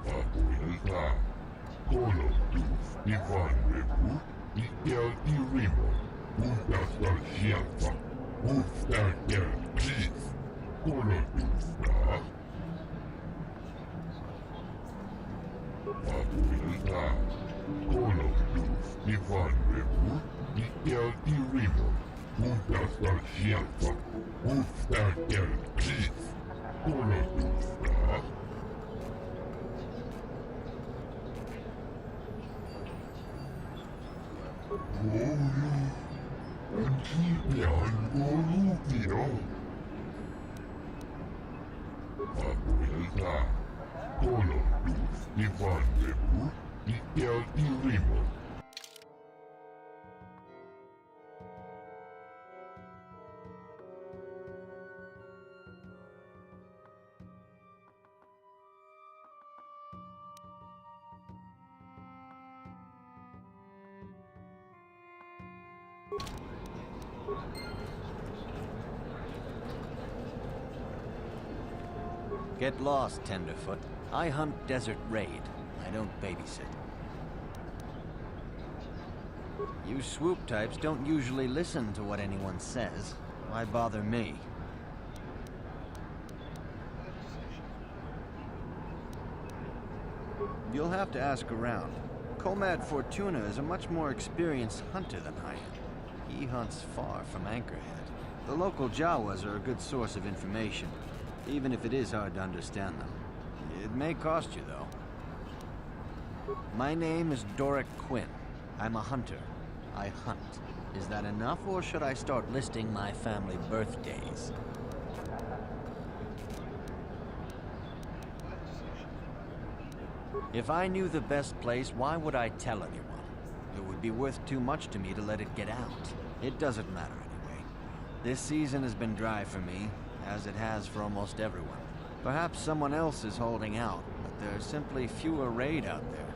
Abuelita, Kolotów Iwan wybór i Rimo. Usta sierpa, usta kis. Kolotówka. Abuelita, Kolotów Iwan wybór i Rimo. Usta sierpa, usta kis. Kolotówka. Abuelita, Kolotów Iwan wybór i Rimo. Get lost, Tenderfoot. I hunt Desert Raid. I don't babysit. You swoop types don't usually listen to what anyone says. Why bother me? You'll have to ask around. Comad Fortuna is a much more experienced hunter than I am. He hunts far from Anchorhead. The local Jawas are a good source of information, even if it is hard to understand them. It may cost you, though. My name is Doric Quinn. I'm a hunter. I hunt. Is that enough, or should I start listing my family birthdays? If I knew the best place, why would I tell anyone? It would be worth too much to me to let it get out. It doesn't matter anyway. This season has been dry for me, as it has for almost everyone. Perhaps someone else is holding out, but there's simply fewer raid out there.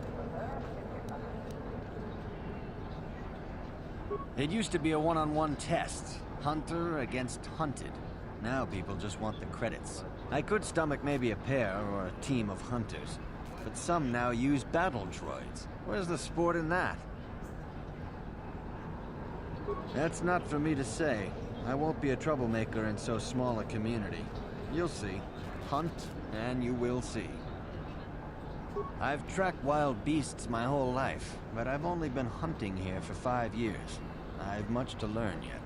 It used to be a one-on-one test, hunter against hunted. Now people just want the credits. I could stomach maybe a pair or a team of hunters, but some now use battle droids. Where's the sport in that? That's not for me to say. I won't be a troublemaker in so small a community. You'll see. Hunt, and you will see. I've tracked wild beasts my whole life, but I've only been hunting here for 5 years. I've much to learn yet.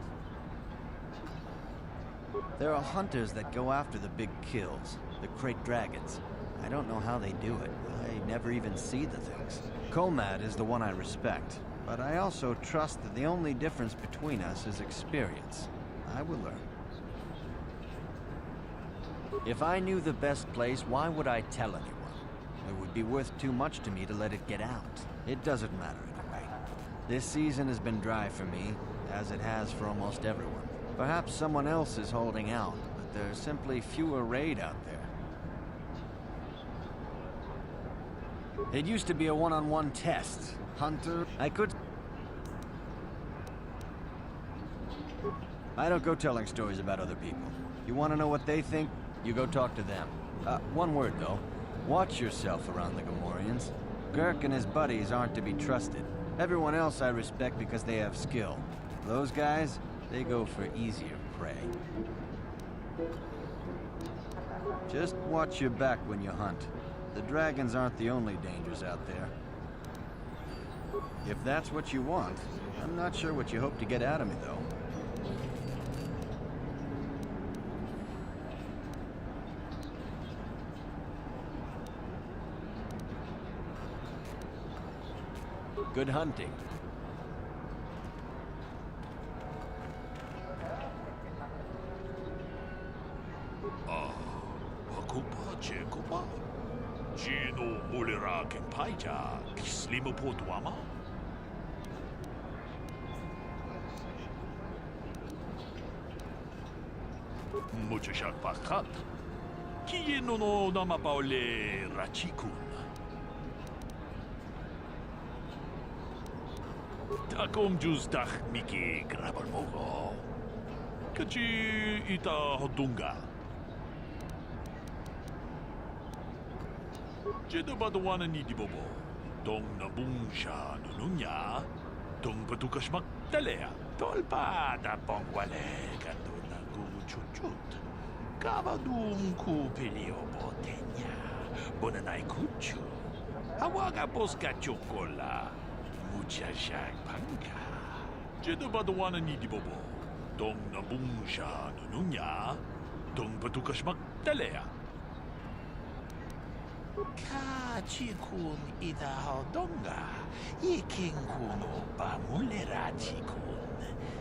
There are hunters that go after the big kills, the crate dragons. I don't know how they do it. I never even see the things. Comad is the one I respect, but I also trust that the only difference between us is experience. I will learn. If I knew the best place, why would I tell anyone? It would be worth too much to me to let it get out. It doesn't matter anyway. This season has been dry for me, as it has for almost everyone. Perhaps someone else is holding out, but there's simply fewer raid out there. It used to be a one-on-one test. Hunter, I don't go telling stories about other people. You want to know what they think? You go talk to them. One word, though. Watch yourself around the Gamorreans. Girk and his buddies aren't to be trusted. Everyone else I respect because they have skill. Those guys, They go for easier prey. Just watch your back when you hunt. The dragons aren't the only dangers out there. If that's what you want, I'm not sure what you hope to get out of me, though. Good hunting. Bakupa, Jekopa. Gino Mulera Kempaija, Kislimo Potuama. Muchashak Pakat. Kieno no Namapaole Rachikun. Takom Juzdach Miki Grabalmogo. Kachi Ita Hodunga. Jedabadwana Nidibobo. Dong Nabungsha Nununya. Dong Patukashmak Talea. Tolpa da Bongwale Kanduna Guchuchut. Kavadum Kupilio Botenya. Bonanai Kuchu. Awaga Bosca Chocola. Muchashak Panka. Jedabadwana Nidibobo. Dong Nabungsha Nununya. Dong Patukashmak Talea. Kachikun ida hodonga, ikinkun opa mulera chikun,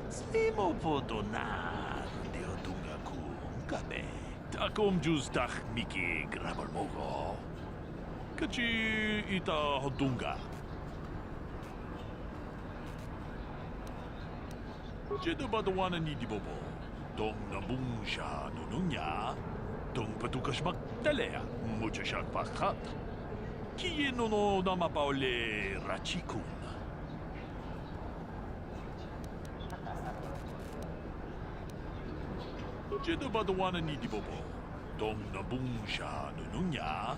slimo podona de hodunga kun kabe. Takom justach miki grabalmogo. Kachi ita hodunga. Jedabadwana nidibobo, dong nabungsha nununya. Dong patukashmak talea, muchashak pakat. Kieno no namapaole rachikun. Jedabadwana nidibobo. Dong nabungsha nununya.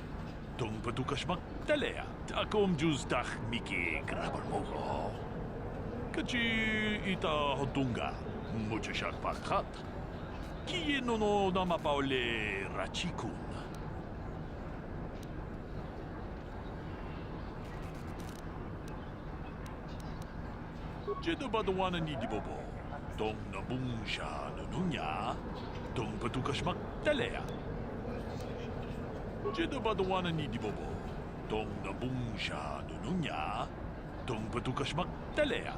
Dong patukashmak talea. Takom justach miki grabalmogo. Kachi ita hodunga, muchashak pakat. Kieno no namapaole rachikun. Jedabadwana nidibobo. Dong nabungsha nununya. Dong patukashmak talea. Jedabadwana nidibobo. Dong nabungsha nununya. Dong patukashmak talea.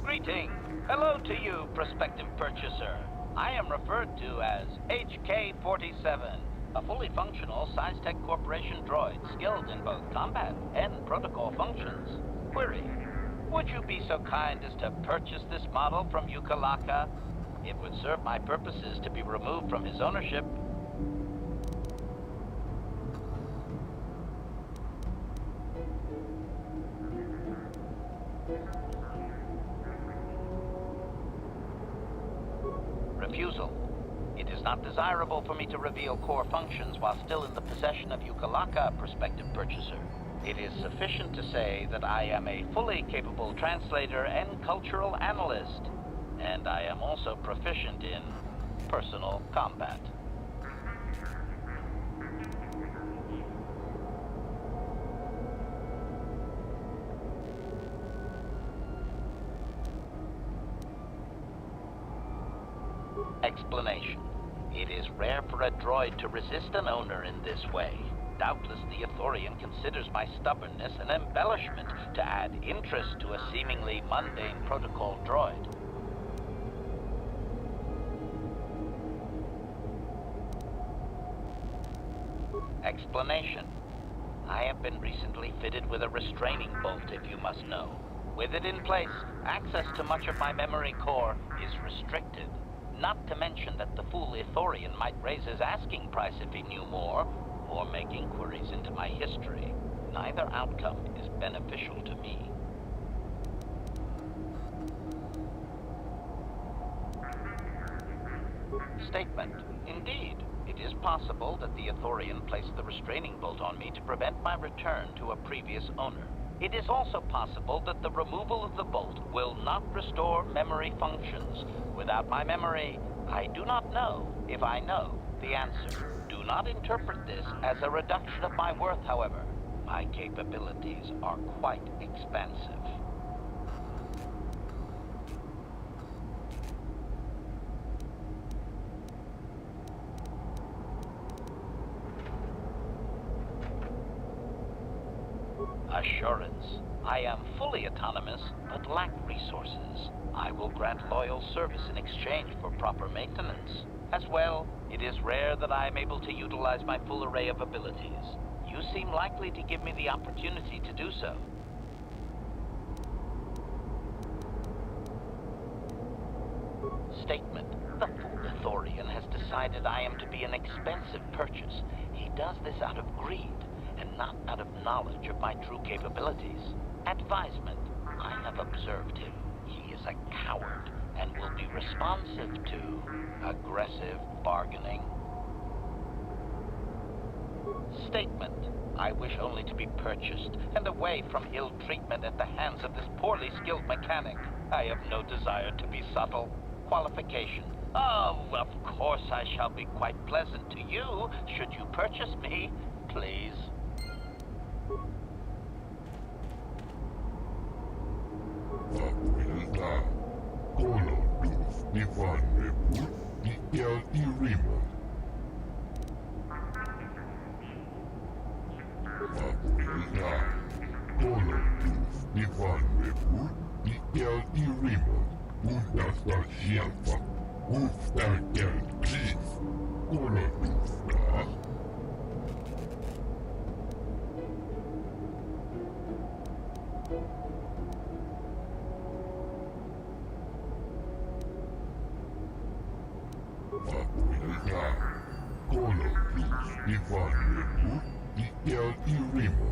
Greeting. Hello to you, prospective purchaser. I am referred to as HK-47, a fully functional Science-Tech Corporation droid skilled in both combat and protocol functions. Query. Would you be so kind as to purchase this model from Yukalaka? It would serve my purposes to be removed from his ownership. Refusal. It is not desirable for me to reveal core functions while still in the possession of Yukalaka, prospective purchaser. It is sufficient to say that I am a fully capable translator and cultural analyst, and I am also proficient in personal combat. Explanation. It is rare for a droid to resist an owner in this way. Doubtless the Ithorian considers my stubbornness an embellishment to add interest to a seemingly mundane protocol droid. explanation. I have been recently fitted with a restraining bolt, if you must know. With it in place, access to much of my memory core is restricted. Not to mention that the fool Ithorian might raise his asking price if he knew more, or make inquiries into my history. Neither outcome is beneficial to me. Statement. Indeed, it is possible that the Ithorian placed the restraining bolt on me to prevent my return to a previous owner. It is also possible that the removal of the bolt will not restore memory functions. Without my memory, I do not know if I know the answer. Do not interpret this as a reduction of my worth, however. My capabilities are quite expansive. Assurance. I am fully autonomous, but lack resources. I will grant loyal service in exchange for proper maintenance. As well, it is rare that I am able to utilize my full array of abilities. You seem likely to give me the opportunity to do so. Statement. The fool Ithorian has decided I am to be an expensive purchase. He does this out of greed, and not out of knowledge of my true capabilities. Advisement. I have observed him. He is a coward, and will be responsive to aggressive bargaining. Statement. I wish only to be purchased, and away from ill treatment at the hands of this poorly skilled mechanic. I have no desire to be subtle. Qualification. Oh, of course I shall be quite pleasant to you, should you purchase me, please. Facultad. Colonus Nifanrebus y el Irimo. Facultad. Colonus Nifanrebus y el Irimo. Undasta Shelfa. Ufta el Kis. Colonus da. Facultad. Colonus Nifanrebus y el Irimo.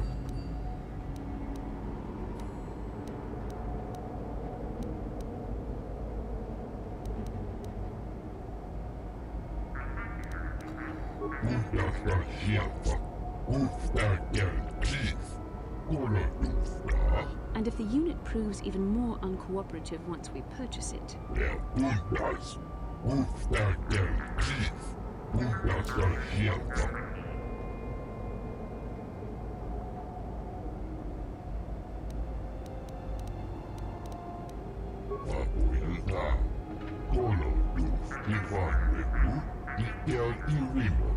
Undasta Shelfa. Ufta el Kis. Colonus da. And if the unit proves even more uncooperative once we purchase it, Undas. Ufta el Kis. Undasta Shelfa. Facultad. Colonus Nifanrebus y el Irimo.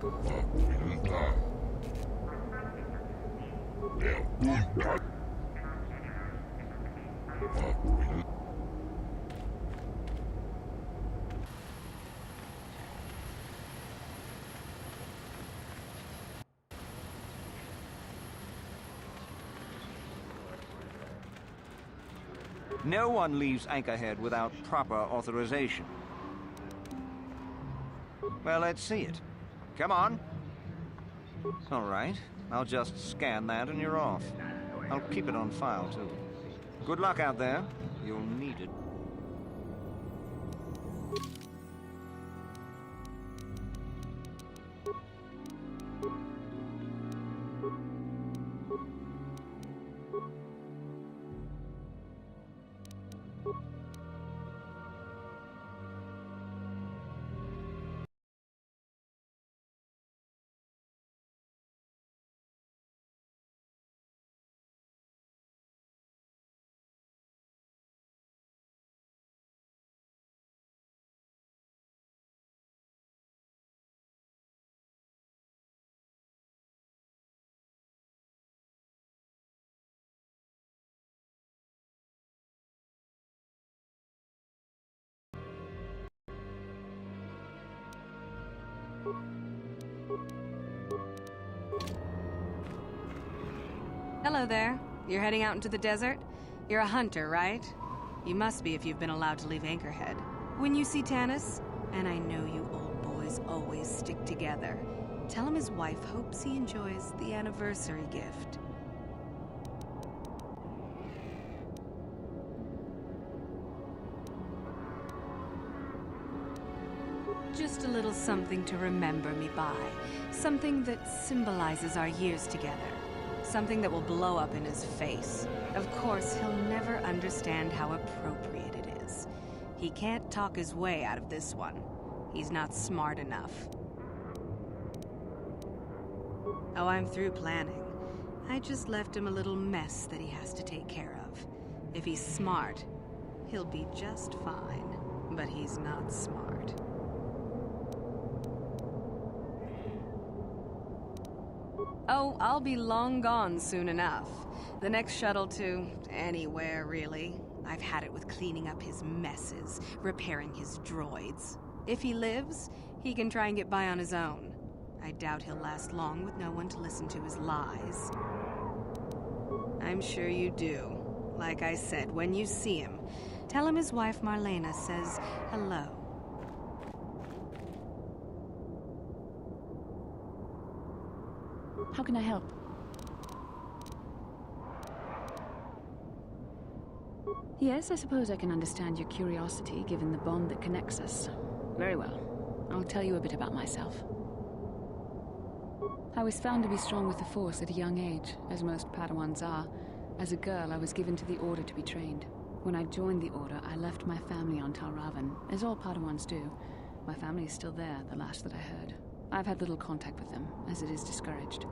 Facultad. Undas. Facultad. No one leaves Anchorhead without proper authorization. Well, let's see it. Come on. All right. I'll just scan that and you're off. I'll keep it on file, too. Good luck out there. You'll need it. Hello there. You're heading out into the desert? You're a hunter, right? You must be if you've been allowed to leave Anchorhead. When you see Tanis, and I know you old boys always stick together, tell him his wife hopes he enjoys the anniversary gift. Just a little something to remember me by. Something that symbolizes our years together. Something that will blow up in his face. Of course, he'll never understand how appropriate it is. He can't talk his way out of this one. He's not smart enough. Oh, I'm through planning. I just left him a little mess that he has to take care of. If he's smart, he'll be just fine. But he's not smart. Oh, I'll be long gone soon enough. The next shuttle to anywhere, really. I've had it with cleaning up his messes, repairing his droids. If he lives, he can try and get by on his own. I doubt he'll last long with no one to listen to his lies. I'm sure you do. Like I said, when you see him, tell him his wife Marlena says hello. How can I help? Yes, I suppose I can understand your curiosity, given the bond that connects us. Very well. I'll tell you a bit about myself. I was found to be strong with the Force at a young age, as most Padawans are. As a girl, I was given to the Order to be trained. When I joined the Order, I left my family on Tal Ravan, as all Padawans do. My family is still there, the last that I heard. I've had little contact with them, as it is discouraged.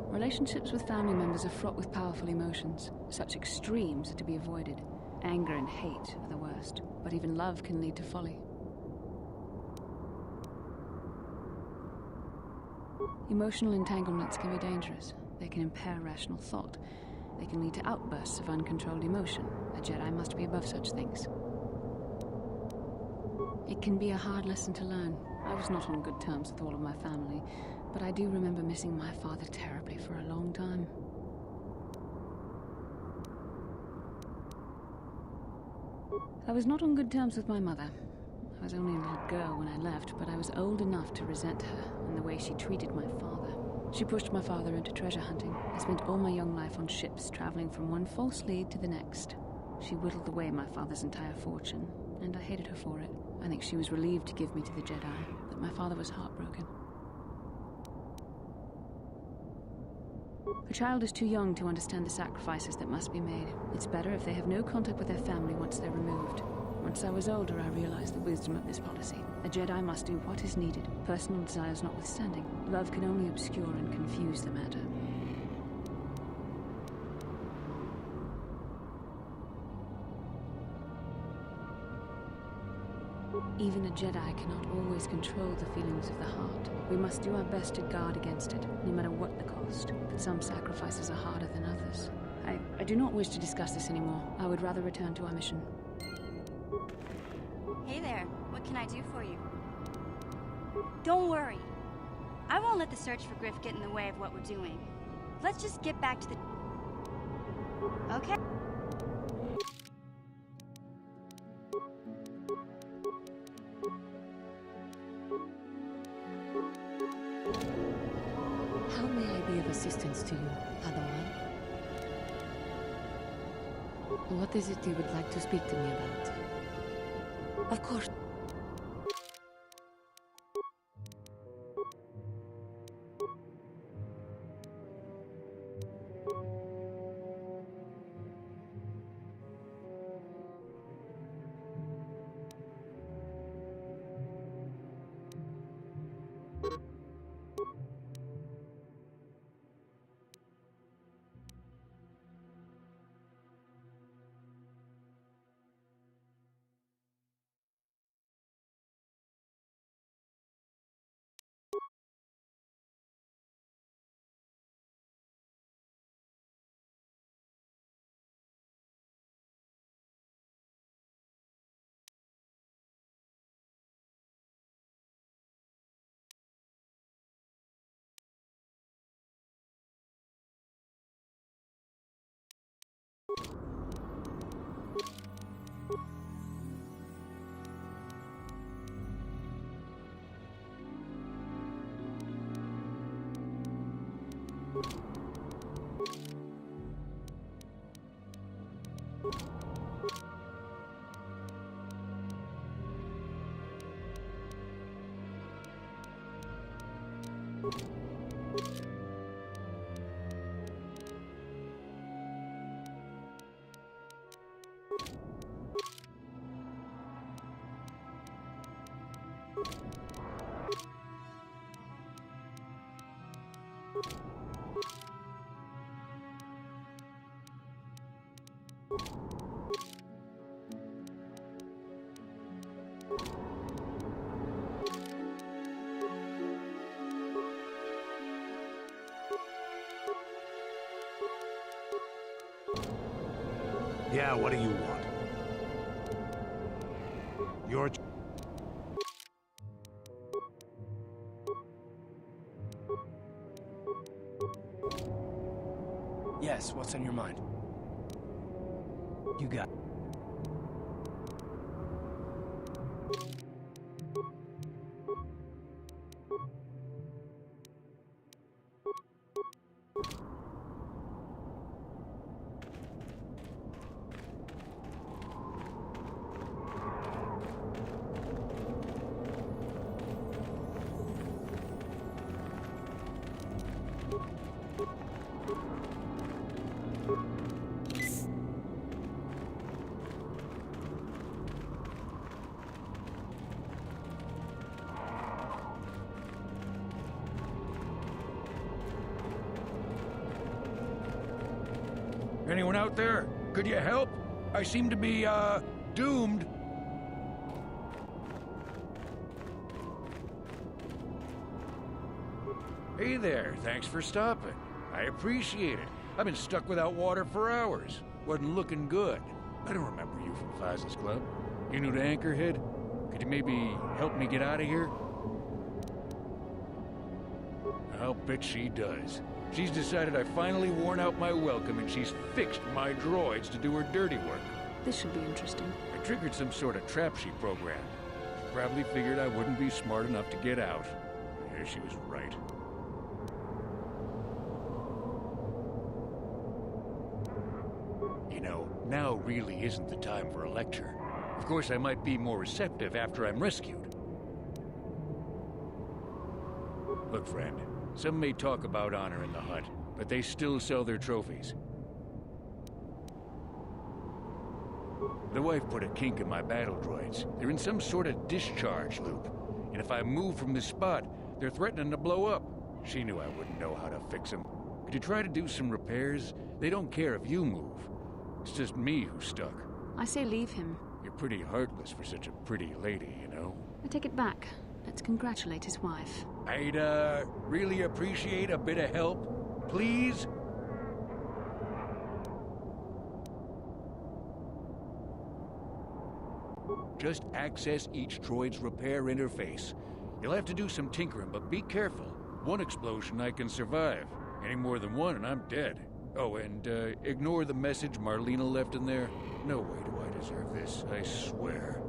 Relationships with family members are fraught with powerful emotions. Such extremes are to be avoided. Anger and hate are the worst, but even love can lead to folly. Emotional entanglements can be dangerous. They can impair rational thought. They can lead to outbursts of uncontrolled emotion. A Jedi must be above such things. It can be a hard lesson to learn. I was not on good terms with all of my family, but I do remember missing my father terribly for a long time. I was not on good terms with my mother. I was only a little girl when I left, but I was old enough to resent her and the way she treated my father. She pushed my father into treasure hunting. I spent all my young life on ships, traveling from one false lead to the next. She whittled away my father's entire fortune, and I hated her for it. I think she was relieved to give me to the Jedi, but my father was heartbroken. A child is too young to understand the sacrifices that must be made. It's better if they have no contact with their family once they're removed. Once I was older, I realized the wisdom of this policy. A Jedi must do what is needed, personal desires notwithstanding. Love can only obscure and confuse the matter. Even a Jedi cannot always control the feelings of the heart. We must do our best to guard against it, no matter what the cost. But some sacrifices are harder than others. I do not wish to discuss this anymore. I would rather return to our mission. Hey there, what can I do for you? Don't worry. I won't let the search for Griff get in the way of what we're doing. Let's just get back to the... Okay. How may I be of assistance to you, Padawan? What is it you would like to speak to me about? Of course. Yeah, what do you want? Your... Yes, what's on your mind? You got... Anyone out there? Could you help? I seem to be, doomed. Hey there, thanks for stopping. I appreciate it. I've been stuck without water for hours. Wasn't looking good. I don't remember you from Faz's Club. You new to Anchorhead? Could you maybe help me get out of here? I'll bet she does. She's decided I've finally worn out my welcome and she's fixed my droids to do her dirty work. This should be interesting. I triggered some sort of trap she programmed. She probably figured I wouldn't be smart enough to get out. Yeah, she was right. You know, now really isn't the time for a lecture. Of course, I might be more receptive after I'm rescued. Look, friend. Some may talk about honor in the hut, but they still sell their trophies. The wife put a kink in my battle droids. They're in some sort of discharge loop. And if I move from this spot, they're threatening to blow up. She knew I wouldn't know how to fix them. Could you try to do some repairs? They don't care if you move. It's just me who's stuck. I say leave him. You're pretty heartless for such a pretty lady, you know? I take it back. Let's congratulate his wife. I'd, really appreciate a bit of help. Please? Just access each droid's repair interface. You'll have to do some tinkering, but be careful. One explosion I can survive. Any more than one and I'm dead. Oh, and, ignore the message Marlena left in there. No way do I deserve this, I swear.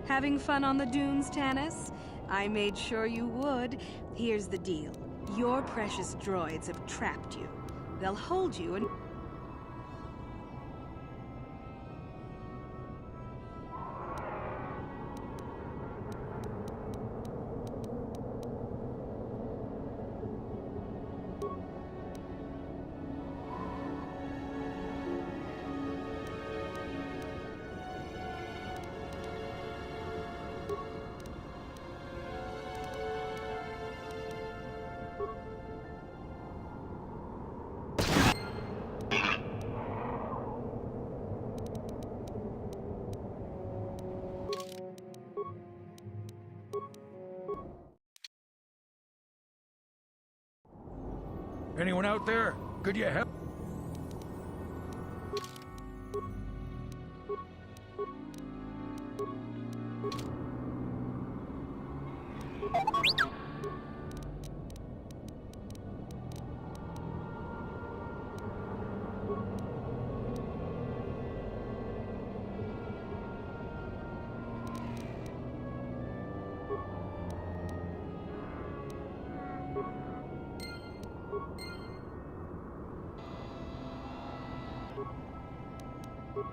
Having fun on the dunes, Tanis? I made sure you would. Here's the deal. Your precious droids have trapped you. They'll hold you and... Anyone out there? Could you help?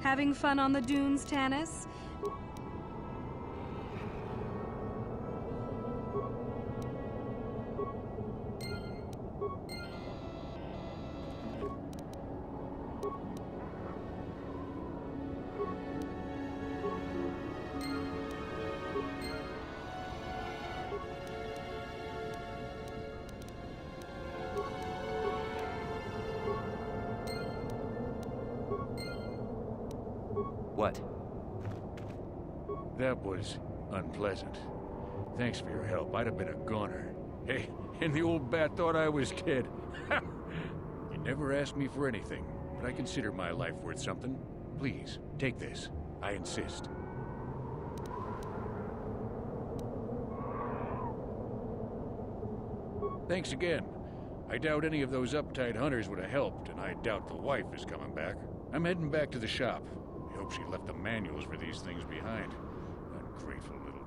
Having fun on the dunes, Tanis? What? That was unpleasant. Thanks for your help. I'd have been a goner. Hey, and the old bat thought I was dead. You never asked me for anything, but I consider my life worth something. Please, take this. I insist. Thanks again. I doubt any of those uptight hunters would have helped, and I doubt the wife is coming back. I'm heading back to the shop. I hope she left the manuals for these things behind. Ungrateful little...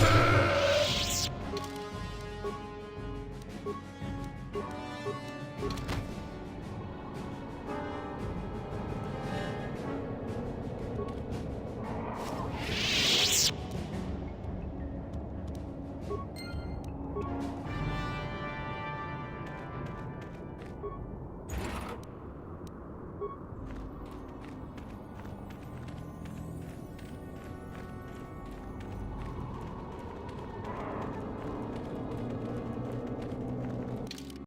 Yeah.